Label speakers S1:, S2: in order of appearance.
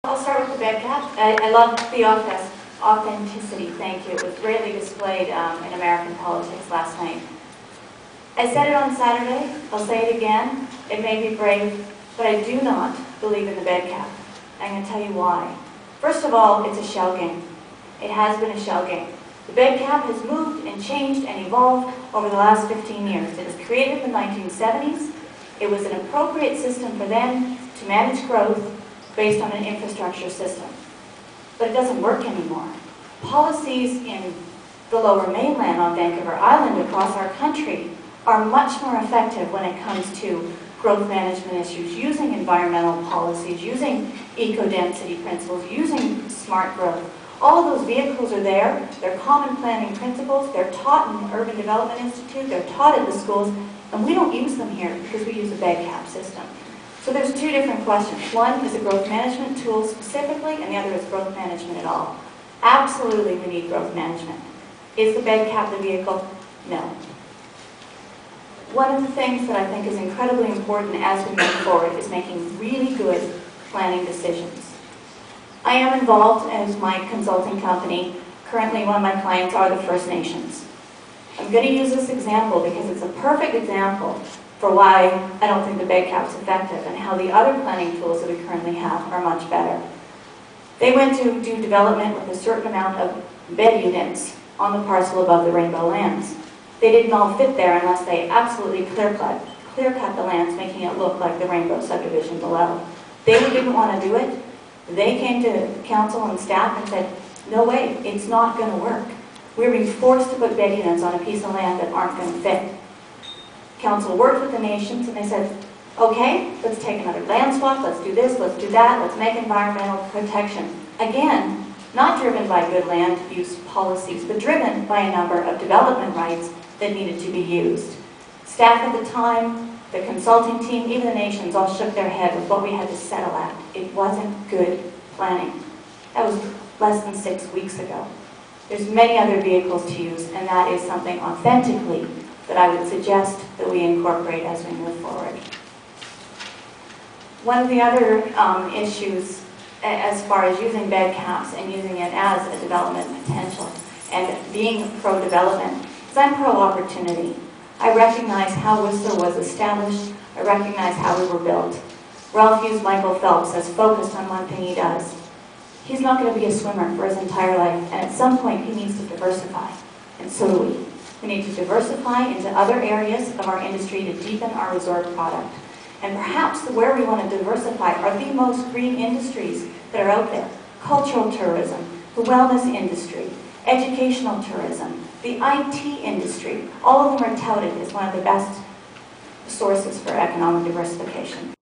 S1: I'll start with the bed cap. I love the authenticity, thank you. It was greatly displayed in American politics last night. I said it on Saturday, I'll say it again. It may be brave, but I do not believe in the bed cap. I'm going to tell you why. First of all, it's a shell game. It has been a shell game. The bed cap has moved and changed and evolved over the last 15 years. It was created in the 1970s. It was an appropriate system for them to manage growth based on an infrastructure system. But it doesn't work anymore. Policies in the Lower Mainland on Vancouver Island across our country are much more effective when it comes to growth management issues, using environmental policies, using eco-density principles, using smart growth. All of those vehicles are there. They're common planning principles. They're taught in the Urban Development Institute. They're taught at the schools. And we don't use them here because we use a bed cap system. So there's two different questions. One is a growth management tool specifically, and the other is growth management at all. Absolutely, we need growth management. Is the bed cap the vehicle? No. One of the things that I think is incredibly important as we move forward is making really good planning decisions. I am involved as my consulting company. Currently, one of my clients are the First Nations. I'm going to use this example because it's a perfect example for why I don't think the bed cap's effective and how the other planning tools that we currently have are much better. They went to do development with a certain amount of bed units on the parcel above the Rainbow Lands. They didn't all fit there unless they absolutely clear-cut the lands, making it look like the Rainbow subdivision below. They didn't want to do it. They came to council and staff and said, no way, it's not going to work. We're being forced to put bed units on a piece of land that aren't going to fit. Council worked with the nations and they said, okay, let's take another land swap, let's do this, let's do that, let's make environmental protection. Again, not driven by good land use policies, but driven by a number of development rights that needed to be used. Staff at the time, the consulting team, even the nations all shook their head with what we had to settle at. It wasn't good planning. That was less than 6 weeks ago. There's many other vehicles to use, and that is something authentically that I would suggest that we incorporate as we move forward. One of the other issues as far as using bed caps and using it as a development potential and being pro-development is I'm pro-opportunity. I recognize how Whistler was established. I recognize how we were built. Ralph Hughes Michael Phelps has focused on one thing he does. He's not going to be a swimmer for his entire life, and at some point he needs to diversify, and so do we. We need to diversify into other areas of our industry to deepen our resort product. And perhaps where we want to diversify are the most green industries that are out there. Cultural tourism, the wellness industry, educational tourism, the IT industry. All of them are touted as one of the best sources for economic diversification.